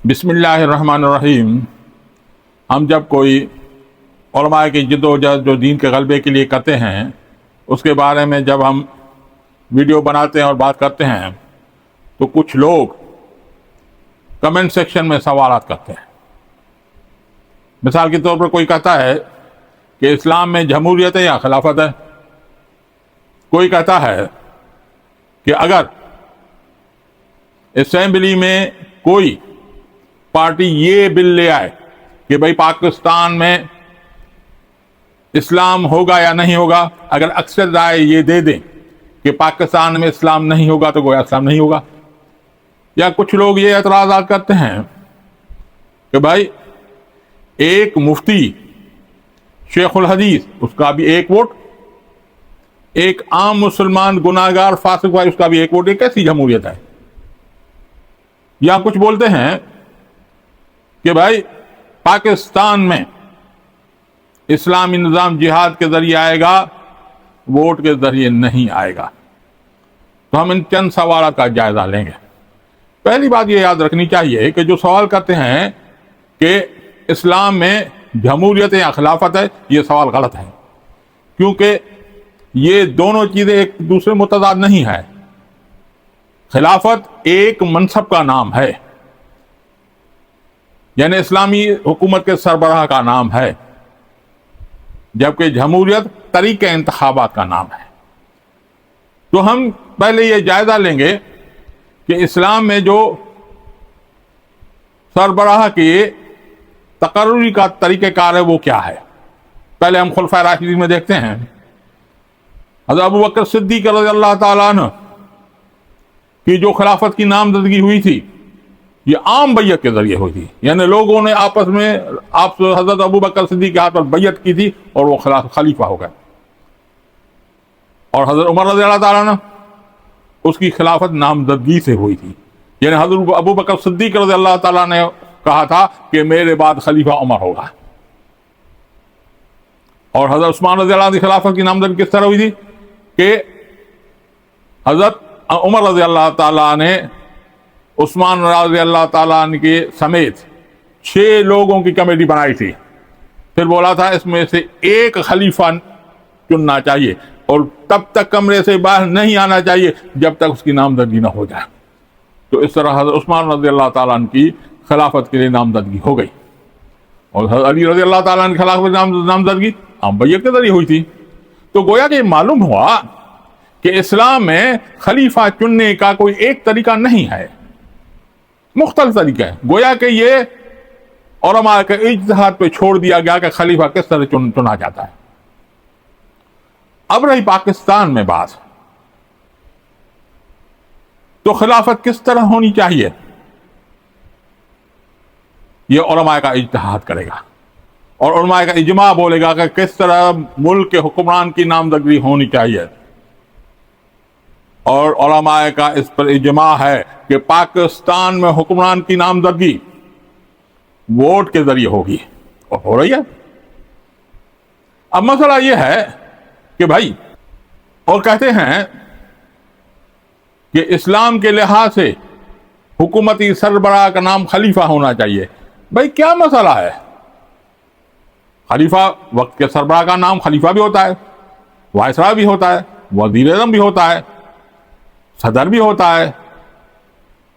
بسم اللہ الرحمن الرحیم۔ ہم جب کوئی علماء کی جد و جہد جو دین کے غلبے کے لیے کرتے ہیں اس کے بارے میں جب ہم ویڈیو بناتے ہیں اور بات کرتے ہیں تو کچھ لوگ کمنٹ سیکشن میں سوالات کرتے ہیں۔ مثال کے طور پر کوئی کہتا ہے کہ اسلام میں جمہوریت ہے یا خلافت ہے۔ کوئی کہتا ہے کہ اگر اسمبلی میں کوئی پارٹی یہ بل لے آئے کہ بھئی پاکستان میں اسلام ہوگا یا نہیں ہوگا، اگر اکثر رائے یہ دے دیں کہ پاکستان میں اسلام نہیں ہوگا تو گویا اسلام نہیں ہوگا۔ یا کچھ لوگ یہ اعتراضات کرتے ہیں کہ بھائی ایک مفتی شیخ الحدیث اس کا بھی ایک ووٹ، ایک عام مسلمان گناہگار فاسق بھائی اس کا بھی ایک ووٹ، یہ کیسی جمہوریت ہے؟ یا کچھ بولتے ہیں کہ بھائی پاکستان میں اسلامی نظام جہاد کے ذریعے آئے گا، ووٹ کے ذریعے نہیں آئے گا۔ تو ہم ان چند سوالات کا جائزہ لیں گے۔ پہلی بات یہ یاد رکھنی چاہیے کہ جو سوال کرتے ہیں کہ اسلام میں جمہوریت یا خلافت ہے، یہ سوال غلط ہے، کیونکہ یہ دونوں چیزیں ایک دوسرے متضاد نہیں ہے۔ خلافت ایک منصب کا نام ہے، یعنی اسلامی حکومت کے سربراہ کا نام ہے، جبکہ جمہوریت طریقہ انتخابات کا نام ہے۔ تو ہم پہلے یہ جائزہ لیں گے کہ اسلام میں جو سربراہ کی تقرری کا طریقہ کار ہے وہ کیا ہے۔ پہلے ہم خلفائے راشدین میں دیکھتے ہیں، حضرت ابوبکر صدیق رضی اللہ تعالیٰ عنہ کی جو خلافت کی نامزدگی ہوئی تھی یہ عام بیعت کے ذریعے ہوئی تھی، یعنی لوگوں نے آپس میں حضرت ابوبکر صدیق کے ہاتھ پر بیعت کی تھی اور وہ خلیفہ ہو گئے۔ اور حضرت عمر رضی اللہ تعالیٰ عنہ اس کی خلافت نامزدگی سے ہوئی تھی، یعنی حضرت ابوبکر صدیق رضی اللہ تعالیٰ نے کہا تھا کہ میرے بعد خلیفہ عمر ہوگا۔ اور حضرت عثمان رضی اللہ عنہ کی خلافت کی نامزدگی کس طرح ہوئی تھی کہ حضرت عمر رضی اللہ تعالیٰ نے عثمان رضی اللہ تعالیٰ عنہ کے سمیت 6 لوگوں کی کمیٹی بنائی تھی، پھر بولا تھا اس میں سے ایک خلیفہ چننا چاہیے اور تب تک کمرے سے باہر نہیں آنا چاہیے جب تک اس کی نامزدگی نہ ہو جائے۔ تو اس طرح حضرت عثمان رضی اللہ تعالیٰ عنہ کی خلافت کے لیے نامزدگی ہو گئی، اور حضرت علی رضی اللہ تعالیٰ عنہ کی خلافت نامزدگی عام بیعت کے ذریعے ہوئی تھی۔ تو گویا کہ معلوم ہوا کہ اسلام میں خلیفہ چننے کا کوئی ایک طریقہ نہیں ہے، مختلف طریقہ ہے۔ گویا کہ یہ علماء کے اجتہاد پہ چھوڑ دیا گیا کہ خلیفہ کس طرح چنا جاتا ہے۔ اب رہی پاکستان میں بات، تو خلافت کس طرح ہونی چاہیے یہ علماء کا اجتہاد کرے گا، اور علماء کا اجماع بولے گا کہ کس طرح ملک کے حکمران کی نامزدگی ہونی چاہیے۔ اور علماء کا اس پر اجماع ہے کہ پاکستان میں حکمران کی نامزدگی ووٹ کے ذریعے ہوگی، اور ہو رہی ہے۔ اب مسئلہ یہ ہے کہ بھائی، اور کہتے ہیں کہ اسلام کے لحاظ سے حکومتی سربراہ کا نام خلیفہ ہونا چاہیے۔ بھائی کیا مسئلہ ہے؟ خلیفہ وقت کے سربراہ کا نام خلیفہ بھی ہوتا ہے، وائسرا بھی ہوتا ہے، وزیر اعظم بھی ہوتا ہے، صدر بھی ہوتا ہے،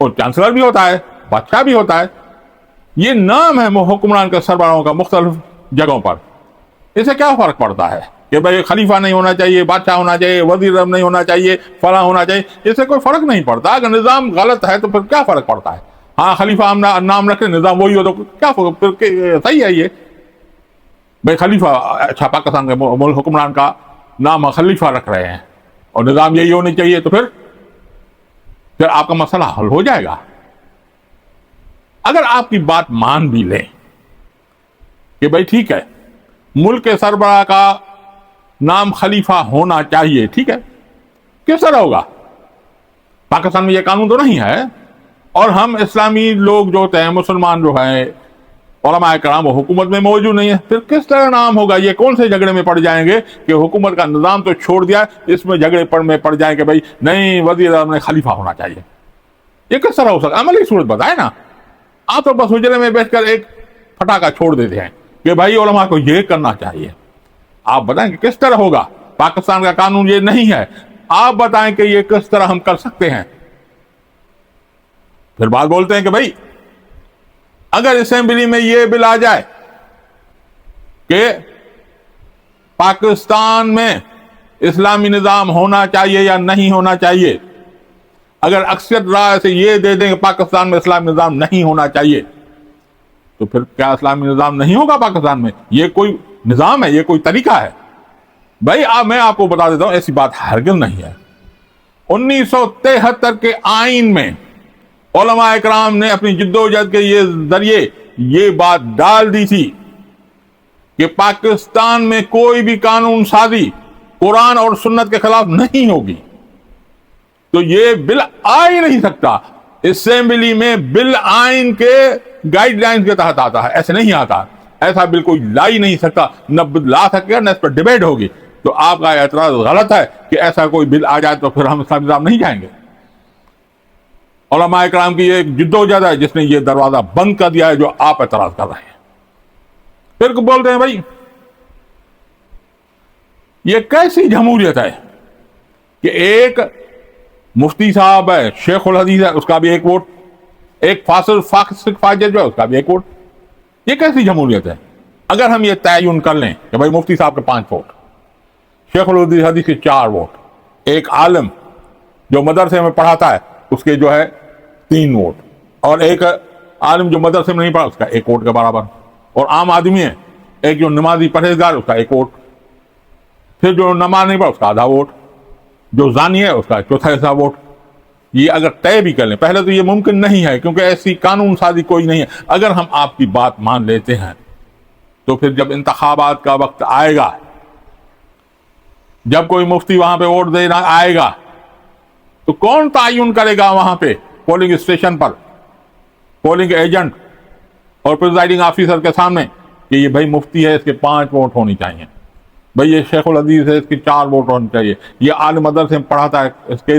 اور چانسلر بھی ہوتا ہے، بادشاہ بھی ہوتا ہے۔ یہ نام ہے حکمران کے سربراہوں کا مختلف جگہوں پر۔ اسے کیا فرق پڑتا ہے کہ بھائی خلیفہ نہیں ہونا چاہیے، بادشاہ ہونا چاہیے، وزیر اعظم نہیں ہونا چاہیے، فلاں ہونا چاہیے؟ اس سے کوئی فرق نہیں پڑتا۔ اگر نظام غلط ہے تو پھر کیا فرق پڑتا ہے؟ ہاں خلیفہ ہم نام رکھیں، نظام وہی ہو تو کیا فرق؟ پھر صحیح ہے یہ بھائی خلیفہ، اچھا پاکستان کے ملک حکمران کا نام خلیفہ رکھ رہے ہیں اور نظام یہی ہونی چاہیے، تو پھر آپ کا مسئلہ حل ہو جائے گا۔ اگر آپ کی بات مان بھی لیں کہ بھائی ٹھیک ہے ملک کے سربراہ کا نام خلیفہ ہونا چاہیے، ٹھیک ہے، کس طرح ہوگا؟ پاکستان میں یہ قانون تو نہیں ہے، اور ہم اسلامی لوگ جو ہوتے ہیں، مسلمان جو ہیں، علماء کرام وہ حکومت میں موجود نہیں ہے، پھر کس طرح نام ہوگا؟ یہ کون سے جھگڑے میں پڑ جائیں گے کہ حکومت کا نظام تو چھوڑ دیا، اس میں جھگڑے میں پڑ جائیں کہ بھائی نہیں وزیر اعظم نے خلیفہ ہونا چاہیے؟ یہ کس طرح ہو سکتا؟ عملی صورت بتائے نا۔ آپ تو بس حجرے میں بیٹھ کر ایک پٹاخہ چھوڑ دیتے ہیں کہ بھائی علماء کو یہ کرنا چاہیے. آپ بتائیں کہ کس طرح ہوگا؟ پاکستان کا قانون یہ نہیں ہے. آپ بتائیں کہ یہ کس طرح ہم کر سکتے ہیں؟ پھر بات بولتے ہیں کہ بھائی اگر اسمبلی میں یہ بل آ جائے کہ پاکستان میں اسلامی نظام ہونا چاہیے یا نہیں ہونا چاہیے، اگر اکثر رائے سے یہ دے دیں کہ پاکستان میں اسلامی نظام نہیں ہونا چاہیے، تو پھر کیا اسلامی نظام نہیں ہوگا پاکستان میں؟ یہ کوئی نظام ہے؟ یہ کوئی طریقہ ہے؟ بھائی میں آپ کو بتا دیتا ہوں، ایسی بات ہرگز نہیں ہے. 1973 کے آئین میں علماء اکرام نے اپنی جدوجہد کے یہ ذریعے یہ بات ڈال دی تھی کہ پاکستان میں کوئی بھی قانون سازی قرآن اور سنت کے خلاف نہیں ہوگی. تو یہ بل آ ہی نہیں سکتا. اسمبلی میں بل آئین کے گائیڈ لائنز کے تحت آتا ہے، ایسے نہیں آتا. ایسا بل کوئی لا ہی نہیں سکتا، نہ لا سکے گا نہ اس پر ڈیبیٹ ہوگی. تو آپ کا اعتراض غلط ہے کہ ایسا کوئی بل آ جائے تو پھر ہم اسلامی نظام نہیں جائیں گے. علماء اکرام کی ایک جدوجہد ہے جس نے یہ دروازہ بند کر دیا ہے جو آپ اعتراض کر رہے ہیں. پھر بولتے ہیں بھائی یہ کیسی جمہوریت ہے کہ ایک مفتی صاحب ہے، شیخ الحدیث ہے، اس کا بھی ایک ووٹ، ایک فاسق فاجر جو ہے اس کا بھی ایک ووٹ. یہ کیسی جمہوریت ہے؟ اگر ہم یہ تعین کر لیں کہ بھائی مفتی صاحب کے 5 ووٹ، شیخ الحدیث کے 4 ووٹ، ایک عالم جو مدرسے میں پڑھاتا ہے اس کے جو ہے 3 ووٹ، اور ایک عالم جو مدرسے میں نہیں پڑھا اس کا 1 ووٹ کے برابر، اور عام آدمی ہے ایک جو نمازی پرہیزگار اس کا 1 ووٹ، پھر جو نماز نہیں پڑھا اس کا آدھا ووٹ، جو زانی ہے اس کا 1/4 حصہ ووٹ. یہ اگر طے بھی کر لیں، پہلے تو یہ ممکن نہیں ہے کیونکہ ایسی قانون سازی کوئی نہیں ہے. اگر ہم آپ کی بات مان لیتے ہیں تو پھر جب انتخابات کا وقت آئے گا، جب کوئی مفتی وہاں پہ ووٹ دینا آئے گا، تو کون تعین کرے گا وہاں پہ پولنگ اسٹیشن پر، پولنگ ایجنٹ اور پریزائڈنگ آفیسر کے سامنے کہ یہ بھائی مفتی ہے اس کے 5 ووٹ ہونی چاہیے، بھائی یہ شیخ الحدیث ہے اس کے 4 ووٹ ہونے چاہیے، یہ عالم مدرسے میں پڑھاتا ہے اس کے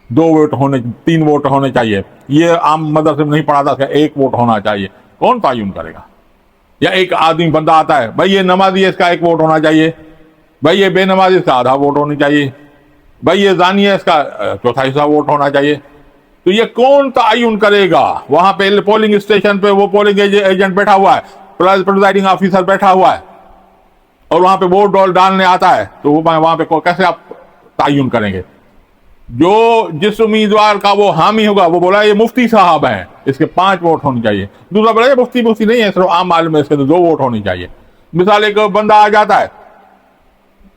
3 ووٹ ہونے چاہیے، یہ عام مدرسے میں نہیں پڑھاتا اس کا 1 ووٹ ہونا چاہیے. کون تعین کرے گا؟ یا ایک آدمی بندہ آتا ہے، بھائی یہ نمازی ہے اس کا 1 ووٹ ہونا چاہیے، بھائی یہ بے نمازی اس کا آدھا ووٹ ہونی چاہیے، بھائی یہ زانی ہے اس کا 1/4 حصہ ووٹ ہونا چاہیے. تو یہ کون تعین کرے گا؟ وہاں پہ پولنگ اسٹیشن پہ وہ پولنگ ایجنٹ بیٹھا ہوا ہے، پریزائڈنگ آفیسر بیٹھا ہوا ہے، اور وہاں پہ ووٹ ڈالنے آتا ہے، تو وہاں پہ کیسے آپ تعین کریں گے؟ جس امیدوار کا وہ حامی ہوگا وہ بولا یہ مفتی صاحب ہیں اس کے 5 ووٹ ہونے چاہیے، دوسرا بولا یہ مفتی نہیں ہے صرف عام عالم ہے اس کے 2 ووٹ ہونے چاہیے. مثال ایک بندہ آ جاتا ہے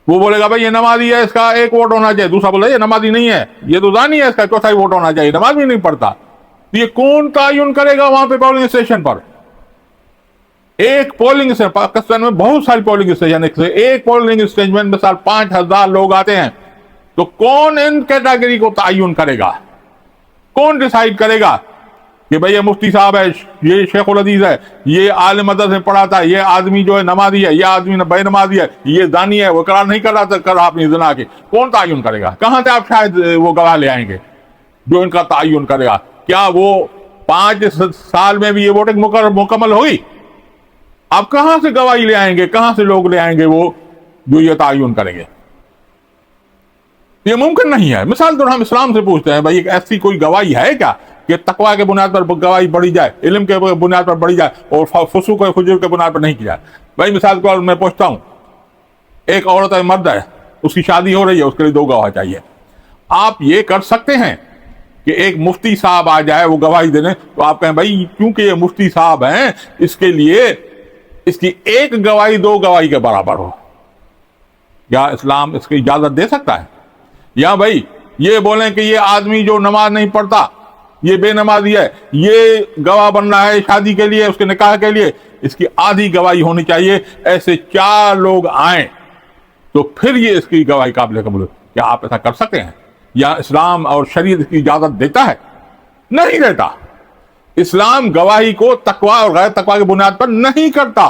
وہ بولے گا بھائی یہ نمازی ہے اس کا 1 ووٹ ہونا چاہیے، دوسرا بولے یہ نمازی نہیں ہے یہ تو زانی ہے اس کا 1/4 ووٹ ہونا چاہیے، نماز بھی نہیں پڑھتا. تو یہ کون تعین کرے گا وہاں پہ پولنگ اسٹیشن پر؟ ایک پولنگ اسٹیشن، پاکستان میں بہت ساری پولنگ اسٹیشن، ایک پولنگ اسٹیشن میں مثال 5000 لوگ آتے ہیں، تو کون ان کیٹیگری کو تعین کرے گا؟ کون ڈیسائیڈ کرے گا کہ بھئی یہ مفتی صاحب ہے، یہ شیخ الحدیث ہے، یہ عالم مدرسے میں پڑھاتا ہے، یہ آدمی جو ہے نمازی ہے، یہ آدمی بے نمازی ہے، یہ زانی ہے، وہ اقرار نہیں کر رہا اپنی زنا کی. کون تعین کرے گا؟ کہاں سے آپ شاید وہ گواہ لے آئیں گے جو ان کا تعین کرے گا؟ کیا وہ 5 سال میں بھی یہ ووٹنگ مکمل ہوئی؟ آپ کہاں سے گواہی لے آئیں گے؟ کہاں سے لوگ لے آئیں گے وہ جو یہ تعین کریں گے؟ یہ ممکن نہیں ہے. مثال طور ہم اسلام سے پوچھتے ہیں بھائی ایسی کوئی گواہی ہے کیا کہ تقویٰ کے بنیاد پر گواہی بڑھی جائے، علم کے بنیاد پر بڑھی جائے اور فسوق و فجور کے بنیاد پر نہیں کی جائے؟ بھائی مثال کے طور میں پوچھتا ہوں، ایک عورت ہے، مرد ہے، اس کی شادی ہو رہی ہے، اس کے لیے 2 گواہ چاہیے. آپ یہ کر سکتے ہیں کہ ایک مفتی صاحب آ جائے وہ گواہی دینے، تو آپ کہیں بھائی کیونکہ یہ مفتی صاحب ہیں اس کے لیے اس کی 1 گواہی 2 گواہی کے برابر ہو؟ کیا اسلام اس کی اجازت دے سکتا ہے؟ یا بھائی یہ بولیں کہ یہ آدمی جو نماز نہیں پڑھتا، یہ بے نمازی ہے، یہ گواہ بن رہا ہے شادی کے لیے، اس کے نکاح کے لیے، اس کی آدھی گواہی ہونی چاہیے، ایسے 4 لوگ آئیں تو پھر یہ اس کی گواہی قابل قبول ہے. کیا آپ ایسا کر سکتے ہیں؟ یا اسلام اور شریعت اس کی اجازت دیتا ہے؟ نہیں دیتا. اسلام گواہی کو تقویٰ اور غیر تقویٰ کی بنیاد پر نہیں کرتا.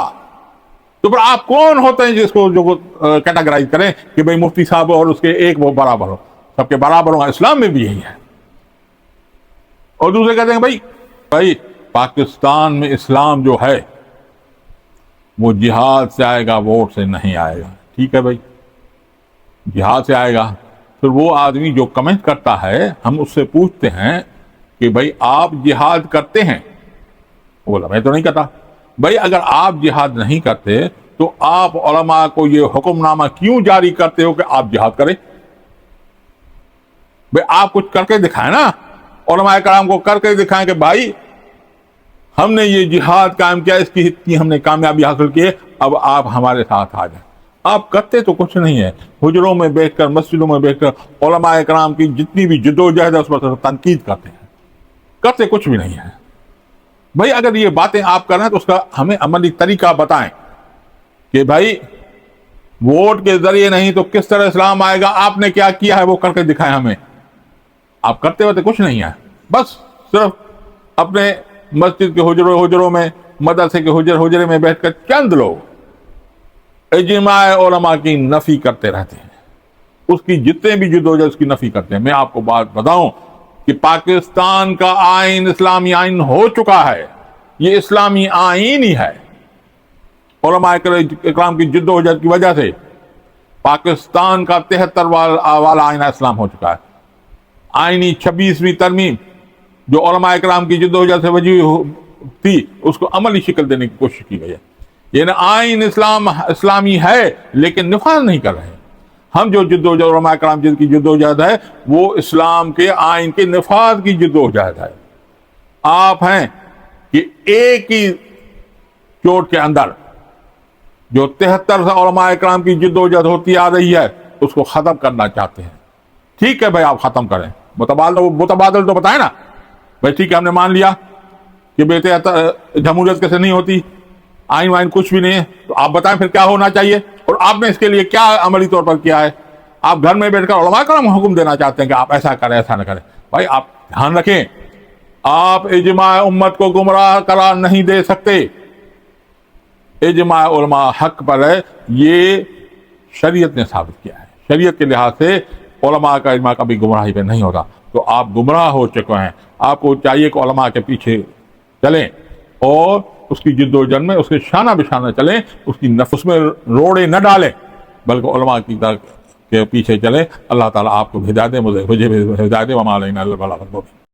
تو پھر آپ کون ہوتے ہیں جس کو جو کیٹاگرائز کریں کہ بھئی مفتی صاحب اور اس کے 1 وہ برابر ہو؟ سب کے برابر ہوں، اسلام میں بھی یہی ہے. اور دوسرے کہتے ہیں بھئی بھائی پاکستان میں اسلام جو ہے وہ جہاد سے آئے گا، ووٹ سے نہیں آئے گا. ٹھیک ہے بھائی، جہاد سے آئے گا. پھر وہ آدمی جو کمنٹ کرتا ہے ہم اس سے پوچھتے ہیں کہ بھائی آپ جہاد کرتے ہیں؟ وہ بولا میں تو نہیں کرتا. بھائی اگر آپ جہاد نہیں کرتے تو آپ علماء کو یہ حکم نامہ کیوں جاری کرتے ہو کہ آپ جہاد کریں؟ بھائی آپ کچھ کر کے دکھائیں نا، علماء کرام کو کر کے دکھائیں کہ بھائی ہم نے یہ جہاد قائم کیا، اس کی اتنی ہم نے کامیابی حاصل کی ہے، اب آپ ہمارے ساتھ آ جائیں. آپ کرتے تو کچھ نہیں ہے، حجروں میں بیٹھ کر مسجدوں میں بیٹھ کر علماء کرام کی جتنی بھی جدوجہد ہے اس پر تنقید کرتے ہیں، کرتے کچھ بھی نہیں ہے. بھائی اگر یہ باتیں آپ کر رہے ہیں تو اس کا ہمیں عملی طریقہ بتائیں کہ بھائی ووٹ کے ذریعے نہیں تو کس طرح اسلام آئے گا، آپ نے کیا کیا ہے وہ کر کے دکھائیں ہمیں. آپ کرتے ہوتے کچھ نہیں ہے، بس صرف اپنے مسجد کے حجروں میں، مدرسے کے حجرے میں بیٹھ کر چند لوگ اجماع علماء کی نفی کرتے رہتے ہیں، اس کی جتنے بھی جدوجہد اس کی نفی کرتے ہیں. میں آپ کو بات بتاؤں کہ پاکستان کا آئین اسلامی آئین ہو چکا ہے، یہ اسلامی آئین ہی ہے. علماء اکرام کی جدوجہد کی وجہ سے پاکستان کا 73 والا آئین اسلام ہو چکا ہے. آئینی 26ویں ترمیم جو علماء اکرام کی جدوجہد سے وجہ تھی اس کو عملی شکل دینے کی کوشش کی گئی ہے. یعنی آئین اسلامی ہے لیکن نفاذ نہیں کر رہے. ہم جو جدوجہد علماء کرام کی جدوجہد ہے وہ اسلام کے آئین کے نفاذ کی جدوجہد ہے. آپ ہیں کہ ایک ہی چوٹ کے اندر جو 73 علماء کرام کی جدوجہد ہوتی آ رہی ہے اس کو ختم کرنا چاہتے ہیں. ٹھیک ہے بھائی آپ ختم کریں، متبادل تو بتائیں نا. بھائی ٹھیک ہے ہم نے مان لیا کہ بیٹے جمہوریت کیسے نہیں ہوتی، آئین وائن کچھ بھی نہیں ہے، تو آپ بتائیں پھر کیا ہونا چاہیے اور آپ نے اس کے لیے کیا عملی طور پر کیا ہے. آپ گھر میں بیٹھ کر علماء کرام حکم دینا چاہتے ہیں کہ آپ ایسا کریں ایسا نہ کریں. بھائی آپ دھیان رکھیں، آپ اجماع امت کو گمراہ قرار نہیں دے سکتے. اجماع علماء حق پر ہے، یہ شریعت نے ثابت کیا ہے. شریعت کے لحاظ سے علماء کا اجماع کبھی گمراہی پہ نہیں ہوتا. تو آپ گمراہ ہو چکے ہیں، آپ کو چاہیے کہ علماء کے پیچھے چلیں اور اس کی جدوجہد میں اس کے شانہ بشانہ چلیں، اس میں روڑے نہ ڈالیں بلکہ علماء کی کے پیچھے چلیں. اللہ تعالیٰ آپ کو ہدایت دے، مجھے ہدایت دے. وما علینا الا البلاغ المبین.